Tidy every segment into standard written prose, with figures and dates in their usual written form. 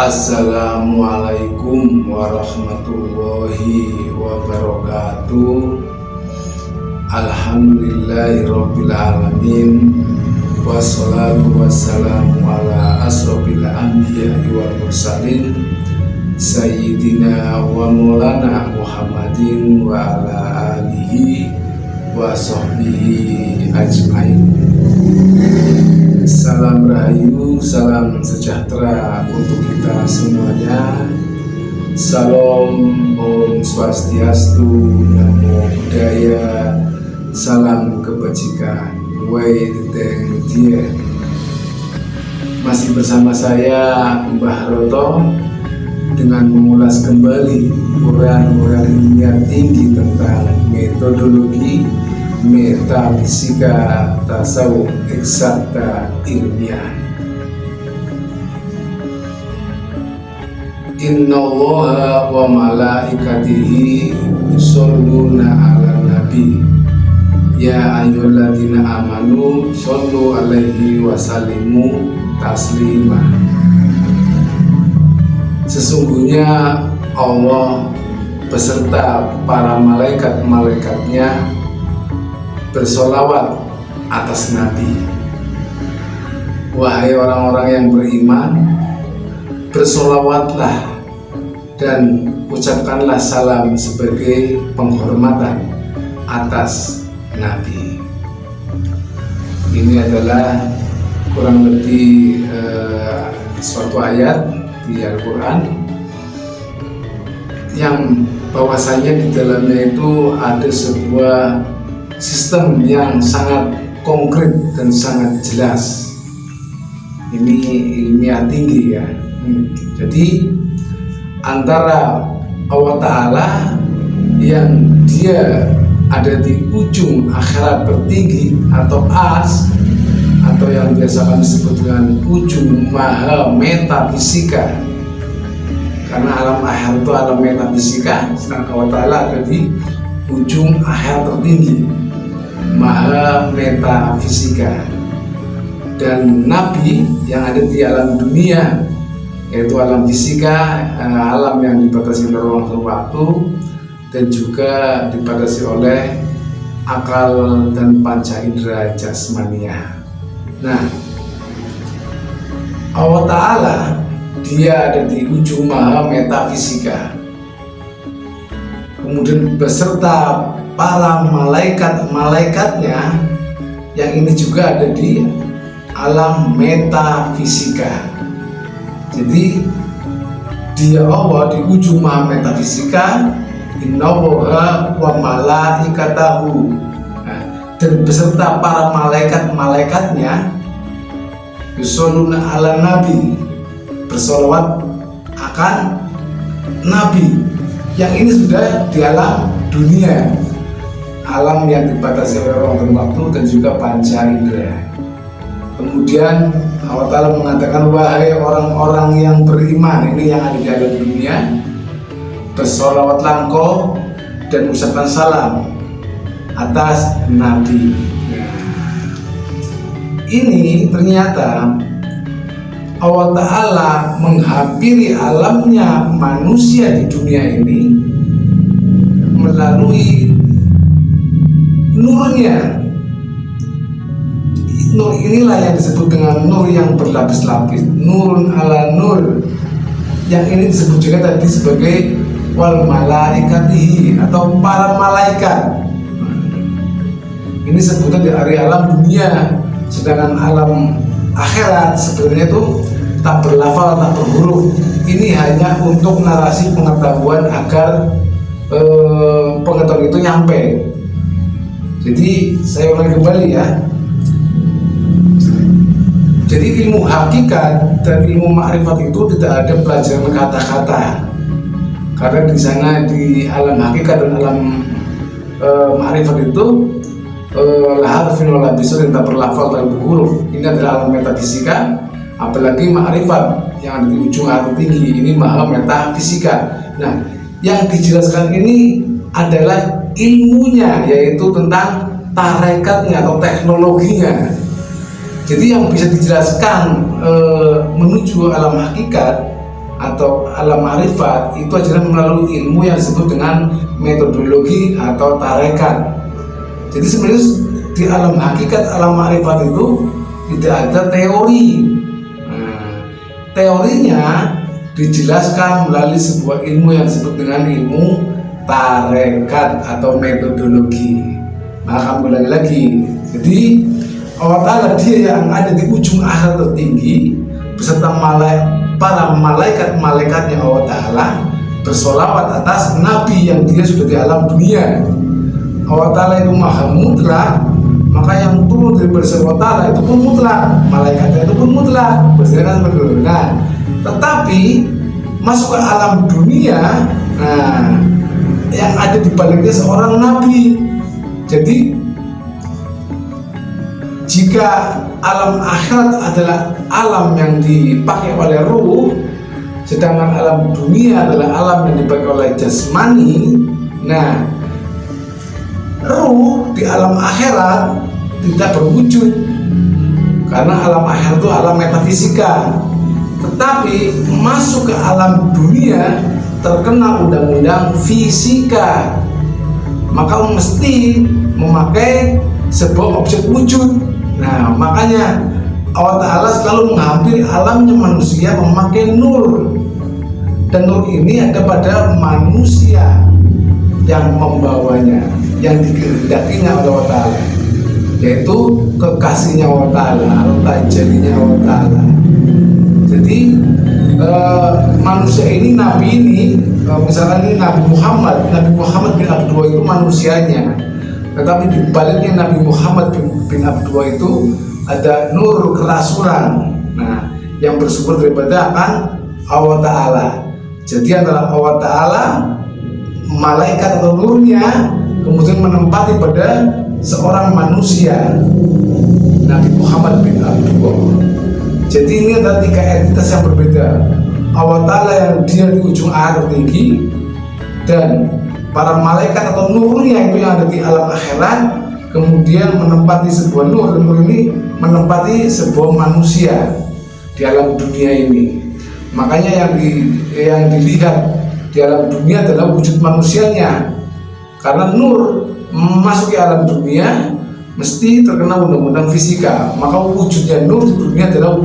Assalamualaikum warahmatullahi wabarakatuh. Alhamdulillahirabbil alamin. Wassalatu wassalamu ala asrofil anbiya'i wal mursalin Sayyidina wa maulana Muhammadin wa ala alihi wa sahbihi ajmain. Salam rahayu, salam sejahtera untuk kita semuanya. Salam, Om Swastiastu, Namo Buddhaya, salam kebajikan, Wei Teteng Tien. Masih bersama saya Mbah Roto dengan mengulas kembali uraian-uraian ilmiah tinggi tentang metodologi metafisika tasawuf eksakta ilmiah. Innallaha wa malaikatihi yusholluna 'alan nabi ya ayyuhalladzina amanu shollu 'alaihi wa sallimu taslima. Sesungguhnya Allah beserta para malaikat-malaikatnya bersolawat atas Nabi. Wahai orang-orang yang beriman, bersolawatlah dan ucapkanlah salam sebagai penghormatan atas Nabi. Ini adalah kurang lebih suatu ayat di Al-Quran yang bahwasanya di dalamnya itu ada sebuah sistem yang sangat konkret dan sangat jelas. Ini ilmiah tinggi ya. Jadi antara Allah Ta'ala yang dia ada di ujung akhirat tertinggi atau as, atau yang biasa kami sebut dengan ujung maha metafisika, karena alam akhir itu alam metafisika, sedangkan Allah Ta'ala ada di ujung akhir tertinggi maha metafisika. Dan Nabi yang ada di alam dunia, yaitu alam fisika, alam yang dibatasi oleh ruang dan waktu dan juga dibatasi oleh akal dan panca indera jasmania. Nah, Allah Ta'ala dia ada di ujung maha metafisika, kemudian beserta para malaikat-malaikatnya yang ini juga ada di alam metafisika. Jadi dia Allah di ujung maha metafisika, innallaha wa malaikatahu, dan beserta para malaikat-malaikatnya yusholluna 'alan nabi, bersolawat akan Nabi. Yang ini sudah di alam dunia, alam yang dibatasi oleh ruang dan waktu dan juga panca indera. Kemudian Allah Ta'ala mengatakan, wahai orang-orang yang beriman, ini yang ada di alam dunia, bersolawatlah engkau dan ucapkan salam atas Nabi. Nah, ini ternyata Allah Ta'ala menghampiri alamnya manusia di dunia ini melalui nurnya. Nur inilah yang disebut dengan nur yang berlapis-lapis, nurun ala nur. Yang ini disebut juga tadi sebagai wal malaikatihi atau para malaikat. Ini sebutan dari alam dunia, sedangkan alam akhirat sebenarnya itu tak berlafal, tak berhuruf. Ini hanya untuk narasi pengetahuan agar pengetahuan itu nyampe. Jadi saya ulangi kembali ya. Jadi ilmu hakikat dan ilmu ma'rifat itu tidak ada pelajaran kata-kata, karena di sana di alam hakikat dan alam ma'rifat itu la harfin wala bisun, tak berlafal, tak berhuruf. Ini adalah alam metafisika, apalagi ma'rifat yang ada di ujung arti tinggi, ini maha metafisika. Nah, yang dijelaskan ini adalah ilmunya, yaitu tentang tarekatnya atau teknologinya. Jadi yang bisa dijelaskan menuju alam hakikat atau alam ma'rifat itu adalah melalui ilmu yang disebut dengan metodologi atau tarekat. Jadi sebenarnya di alam hakikat alam ma'rifat itu tidak ada teori. Teorinya dijelaskan melalui sebuah ilmu yang disebut dengan ilmu tarekat atau metodologi. Maka kami ulangi lagi. Jadi Allah Ta'ala dia yang ada di ujung akhirat tertinggi beserta para malaikat-malaikatnya Allah Ta'ala bersolawat atas Nabi yang dia sudah di alam dunia. Allah Ta'ala itu maha mutlak, maka yang turun dari Allah Ta'ala itu pun mutlak, malaikatnya itu pun mutlak, bersama seperti itu. Nah, tetapi masuk ke alam dunia, yang ada di baliknya seorang Nabi. Jadi jika alam akhirat adalah alam yang dipakai oleh ruh, sedangkan alam dunia adalah alam yang dipakai oleh jasmani. Nah, ruh di alam akhirat tidak berwujud karena alam akhirat itu alam metafisika. Tetapi masuk ke alam dunia terkena undang-undang fisika, maka mesti memakai sebuah objek wujud. Nah, makanya Allah Ta'ala selalu menghampiri alamnya manusia memakai nur, dan nur ini ada pada manusia yang membawanya, yang dikehendakinya oleh Allah Ta'ala, yaitu kekasihnya Allah Ta'ala atau tajalinya Allah Ta'ala. Jadi manusia ini, Nabi ini, misalkan ini Nabi Muhammad bin Abdullah itu manusianya, tetapi di baliknya Nabi Muhammad bin Abdullah itu ada nur kerasulan, nah, yang bersumber daripada akan Allah Ta'ala. Jadi antara Allah Ta'ala, malaikat atau nurnya, kemudian menempati pada seorang manusia, Nabi Muhammad bin Abdullah. Jadi ini adalah tiga entitas yang berbeda. Allah Ta'ala yang dia di ujung akhirat tinggi, dan para malaikat atau nurnya itu yang ada di alam akhirat, kemudian menempati sebuah nur, dan nur ini menempati sebuah manusia di alam dunia ini. Makanya yang dilihat di alam dunia adalah wujud manusianya, karena nur memasuki alam dunia mesti terkena undang-undang fisika, maka wujudnya nur di dunia adalah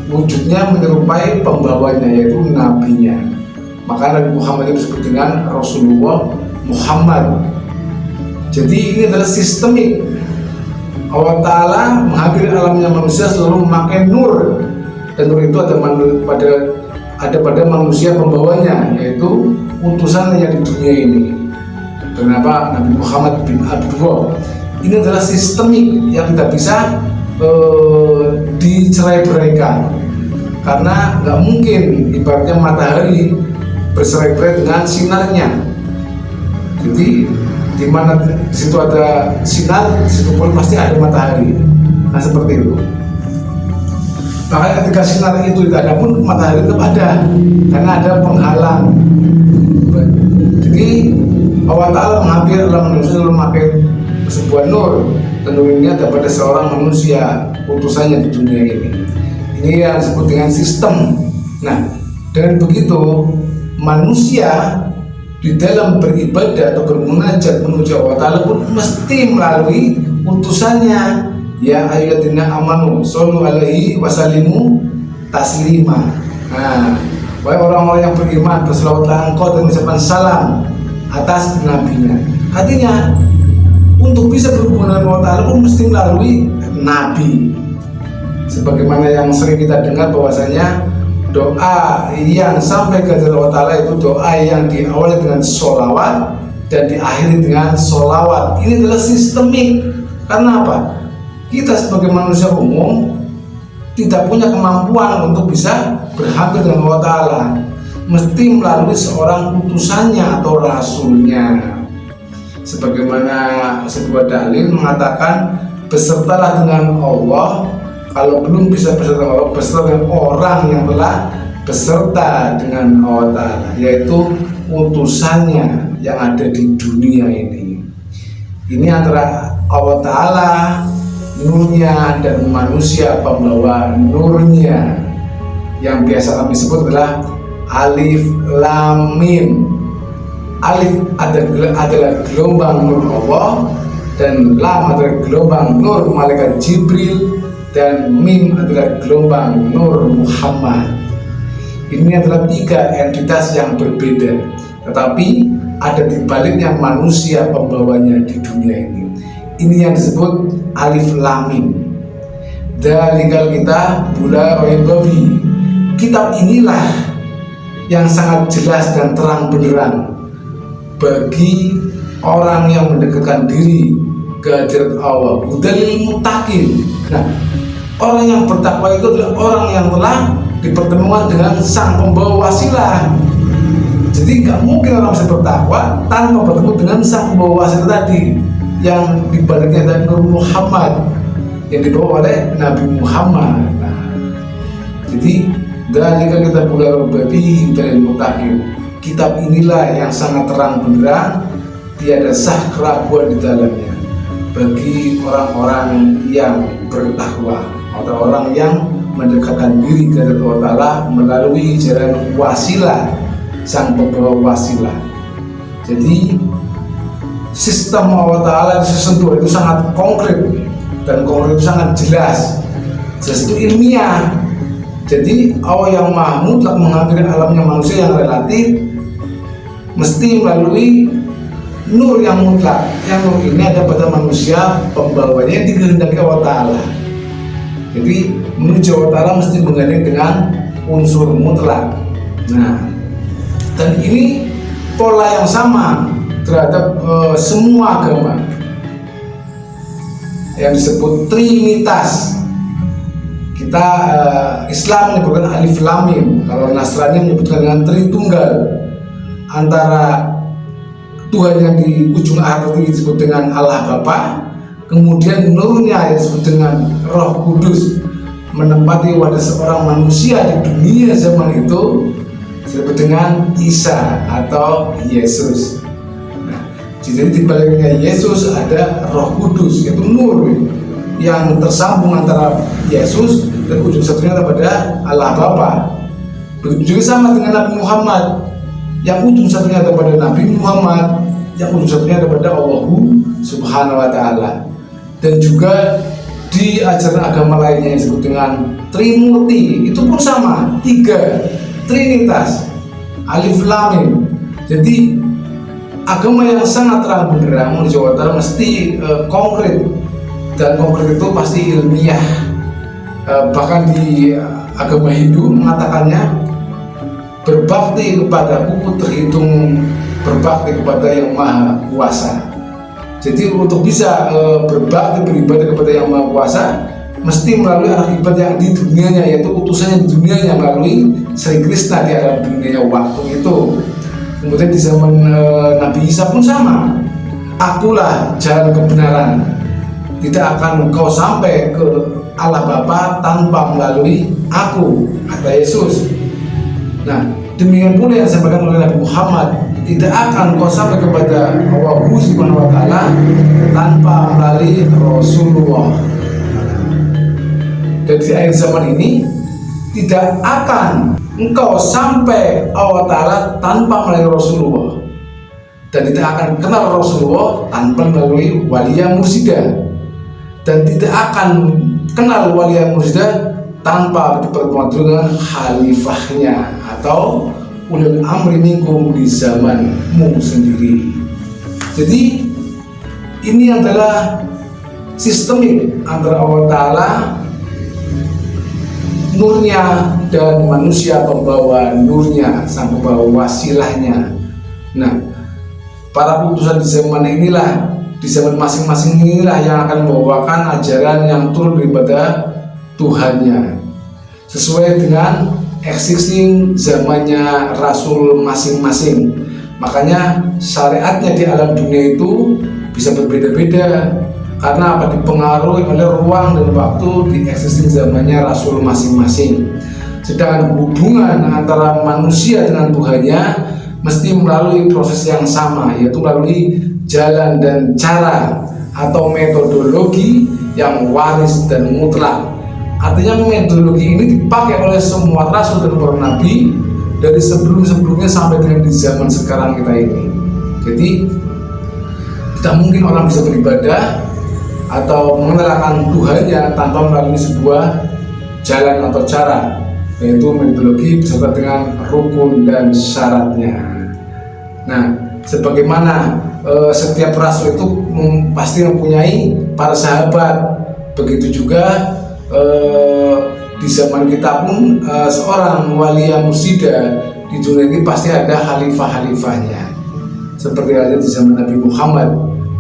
wujudnya menyerupai pembawanya, yaitu nabinya. Maka Nabi Muhammad itu disebut dengan Rasulullah Muhammad. Jadi ini adalah sistemik. Allah Ta'ala menghampiri alamnya manusia selalu memakai nur, dan nur itu ada pada manusia pembawanya, yaitu utusan yang di dunia ini. Kenapa Nabi Muhammad bin Abdullah? Ini adalah sistemik yang tidak bisa dicerai-beraikan, karena nggak mungkin ibaratnya matahari bercerai-berai dengan sinarnya. Jadi di mana di situ ada sinar, di situ pun pasti ada matahari. Nah, seperti itu. Makanya ketika sinar itu tidak ada pun matahari tetap ada, karena ada penghalang. Jadi Allah Ta'ala menghampiri alam manusia lalu memakai sebuah nur, dan nur ini ada pada seorang manusia, utusannya di dunia ini. Ini yang disebut dengan sistem. Nah, dengan begitu manusia di dalam beribadah atau bermunajat menuju Allah Ta'ala pun mesti melalui utusannya. Ya ayyuhalladzina amanu shollu alaihi wasallimu taslima. Nah, wahai orang-orang yang beriman, berselawatlah engkau dan mengucapkan salam atas nabinya. Artinya untuk bisa berhubungan dengan Allah Ta'ala pun mesti melalui nabi. Sebagaimana yang sering kita dengar bahwasanya doa yang sampai ke Allah Ta'ala itu doa yang diawali dengan sholawat dan diakhiri dengan sholawat. Ini adalah sistemik. Karena apa? Kita sebagai manusia umum tidak punya kemampuan untuk bisa berhampir dengan Allah Ta'ala, mesti melalui seorang utusannya atau rasulnya. Sebagaimana sebuah dalil mengatakan, besertalah dengan Allah. Kalau belum bisa beserta dengan Allah, beserta dengan orang yang telah beserta dengan Allah Ta'ala, yaitu utusannya yang ada di dunia ini. Ini antara Allah Ta'ala, nurnya, dan manusia pembawa nurnya, yang biasa kami sebut adalah Alif Lam Mim. Alif adalah gelombang nur Allah, dan Lam adalah gelombang nur malaikat Jibril, dan Mim adalah gelombang nur Muhammad. Ini adalah 3 entitas yang berbeda, tetapi ada di baliknya manusia pembawanya di dunia ini. Ini yang disebut Alif Lam Mim. Dzalikal kitab la raiba fihi. Kitab inilah yang sangat jelas dan terang benderang bagi orang yang mendekatkan diri ke hadirat Allah. Hudalil muttaqin. Nah, orang yang bertakwa itu adalah orang yang telah dipertemukan dengan sang pembawa wasilah. Jadi nggak mungkin orang bisa bertakwa tanpa bertemu dengan sang pembawa wasilah tadi, yang dibaliknya dari Nur Muhammad, yang dibawa oleh Nabi Muhammad. Nah, jadi dzalika kitabul la raiba fihi hudalil muttaqin. Kitab inilah yang sangat terang benderang, tiada sah keraguan di dalamnya bagi orang-orang yang bertakwa atau orang yang mendekatkan diri kepada Allah Ta'ala melalui jalan wasilah, sang pembawa wasilah. Jadi sistem Allah Ta'ala sesentuh itu sangat konkret, dan konkret itu sangat jelas itu ilmiah. Jadi Allah yang maha mutlak mengambil alamnya manusia yang relatif mesti melalui nur yang mutlak. Yang nur ini ada pada manusia pembawanya yang dikehendaki Allah Ta'ala. Jadi menuju Allah Ta'ala mesti menggandeng dengan unsur mutlak. Nah, dan ini pola yang sama terhadap semua agama yang disebut trinitas. Kita Islam menyebutkan Alif Lam Mim, kalau Nasrani menyebutkan dengan Tritunggal, antara Tuhan yang di ujung akhir disebut dengan Allah Bapa, kemudian nurnya yang disebut dengan Roh Kudus menempati wadah seorang manusia di dunia zaman itu disebut dengan Isa atau Yesus. Nah, jadi di baliknya Yesus ada Roh Kudus, yaitu nur yang tersambung antara Yesus dan ujung satunya kepada Allah Bapa. Begitu juga sama dengan Nabi Muhammad, yang ujung satunya kepada Nabi Muhammad, yang ujung satunya kepada Allah Subhanahu wa Ta'ala. Dan juga di ajaran agama lainnya yang disebut dengan Trimurti, itu pun sama, 3 Trinitas, Alif Lam Mim. Jadi agama yang sangat terang benderang menuju Allah Ta'ala mesti konkret, dan konkret itu pasti ilmiah. Bahkan di agama Hindu mengatakannya, berbakti kepadaku terhitung berbakti kepada yang maha kuasa. Jadi untuk bisa berbakti beribadah kepada yang maha kuasa mesti melalui akibat yang di dunianya, yaitu utusannya di dunianya melalui Sri Krishna di alam dunia waktu itu. Kemudian di zaman Nabi Isa pun sama, akulah jalan kebenaran, tidak akan kau sampai ke Allah Bapa tanpa melalui aku, kata Yesus. Nah, demikian pula yang disampaikan oleh Nabi Muhammad, tidak akan kau sampai kepada Allah Subhanahu wa Ta'ala tanpa melalui Rasulullah. Dan di akhir zaman ini tidak akan engkau sampai Allah Ta'ala tanpa melalui Rasulullah, dan tidak akan kenal Rasulullah tanpa melalui Waliyah Mursidah, dan tidak akan kenal Waliyah Mursidah tanpa dipertemukan dengan khalifahnya atau ulil amri minkum di zamanmu sendiri. Jadi ini adalah sistemik antara Allah Ta'ala nurnya dan manusia pembawa nurnya, sang pembawa wasilahnya. Nah, para utusan di zaman inilah, di zaman masing-masing inilah yang akan membawakan ajaran yang turun daripada Tuhannya sesuai dengan existing zamannya Rasul masing-masing. Makanya syariatnya di alam dunia itu bisa berbeda-beda karena apa? Dipengaruhi oleh ruang dan waktu di existing zamannya Rasul masing-masing. Sedangkan hubungan antara manusia dengan Tuhannya mesti melalui proses yang sama, yaitu melalui jalan dan cara atau metodologi yang waris dan mutlak. Artinya metodologi ini dipakai oleh semua rasul dan para nabi dari sebelum-sebelumnya sampai dengan di zaman sekarang kita ini. Jadi tidak mungkin orang bisa beribadah atau mengenalkan Tuhannya tanpa melalui sebuah jalan atau cara, yaitu metodologi beserta dengan rukun dan syaratnya. Nah, sebagaimana setiap rasul itu pasti mempunyai para sahabat, begitu juga di zaman kita pun seorang walia mursida di dunia ini pasti ada khalifah-khalifahnya. Seperti halnya di zaman Nabi Muhammad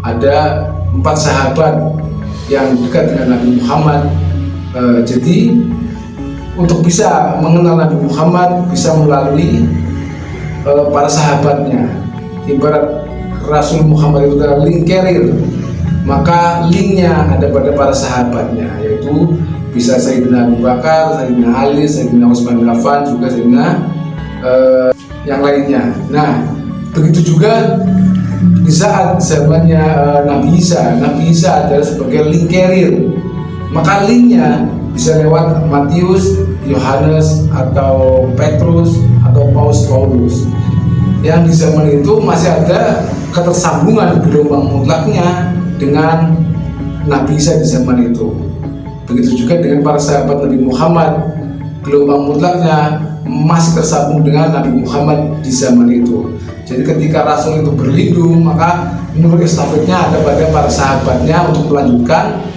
ada 4 sahabat yang dekat dengan Nabi Muhammad. Jadi untuk bisa mengenal Nabi Muhammad bisa melalui para sahabatnya. Ibarat Rasul Muhammad itu adalah link carrier, maka linknya ada pada para sahabatnya, yaitu bisa Sayyidina Abu Bakar, Sayyidina Ali, Sayyidina Utsman bin Affan, juga Sayyidina yang lainnya. Nah, begitu juga di saat zamannya Nabi Isa adalah sebagai link carrier, maka linknya bisa lewat Matius, Yohanes, atau Petrus, atau Paulus. Yang di zaman itu masih ada ketersambungan gelombang mutlaknya dengan Nabi Isa di zaman itu. Begitu juga dengan para sahabat Nabi Muhammad, gelombang mutlaknya masih tersambung dengan Nabi Muhammad di zaman itu. Jadi ketika Rasul itu berlindung, maka nur estafetnya ada pada para sahabatnya untuk melanjutkan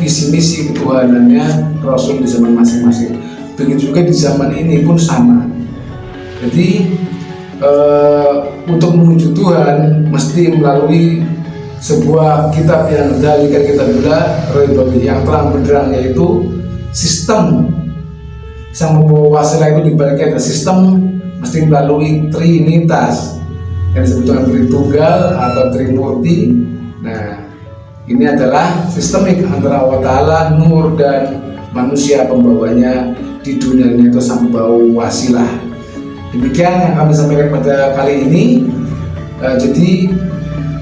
visi misi ketuhanannya Rasul di zaman masing-masing. Begitu juga di zaman ini pun sama. Jadi untuk menuju Tuhan mesti melalui sebuah kitab yang dalikan kitabillah Roibawi, yang terang benderang, yaitu sistem sang membawa wasilah itu dibaliknya ada sistem, mesti melalui trinitas yang disebut dengan Tritunggal atau Trimurti. Nah, ini adalah sistemik antara Allah Ta'ala, nur, dan manusia pembawanya di dunia ini, itu sang pembawa wasilah. Demikian yang kami sampaikan pada kali ini. Jadi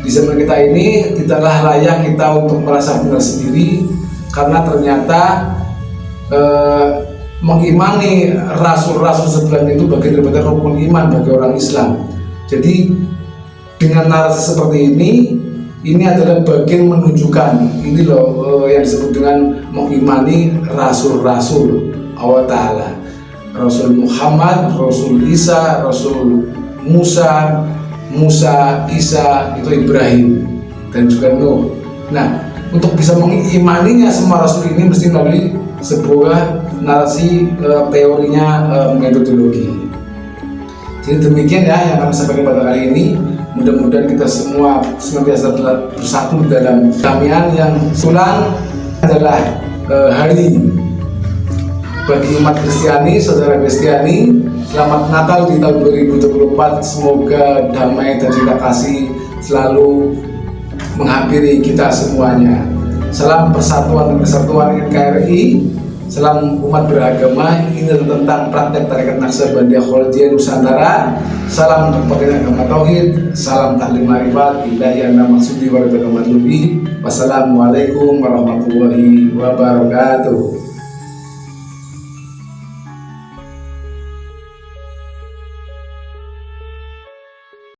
di zaman kita ini tidaklah layak kita untuk merasa benar sendiri, karena ternyata mengimani rasul-rasul sebelum itu bagian daripada rukun iman bagi orang Islam. Jadi dengan narasi seperti ini adalah bagian menunjukkan ini loh yang disebut dengan mengimani rasul-rasul Allah Ta'ala. Rasul Muhammad, Rasul Isa, Rasul Musa, Isa, itu Ibrahim, dan juga Nuh. Nah, untuk bisa mengimaninya semua rasul ini mesti melalui sebuah narasi teorinya metodologi. Jadi demikian ya yang kami sampaikan pada kali ini. Mudah-mudahan kita semua senantiasa bersatu dalam kedamaian yang sulang adalah hari bagi umat Kristiani, saudara Kristiani. Selamat Natal di tahun 2024. Semoga damai dan cinta kasih selalu menghampiri kita semuanya. Salam persatuan dan kesatuan NKRI. Salam umat beragama. Ini tentang praktek tarekat Naqsabandiyah Kholjiyah Nusantara. Salam untuk bagian agama tauhid. Salam taklim marifat. Ilahi anna maksudi wa ridha matlubi. Wassalamualaikum warahmatullahi wabarakatuh.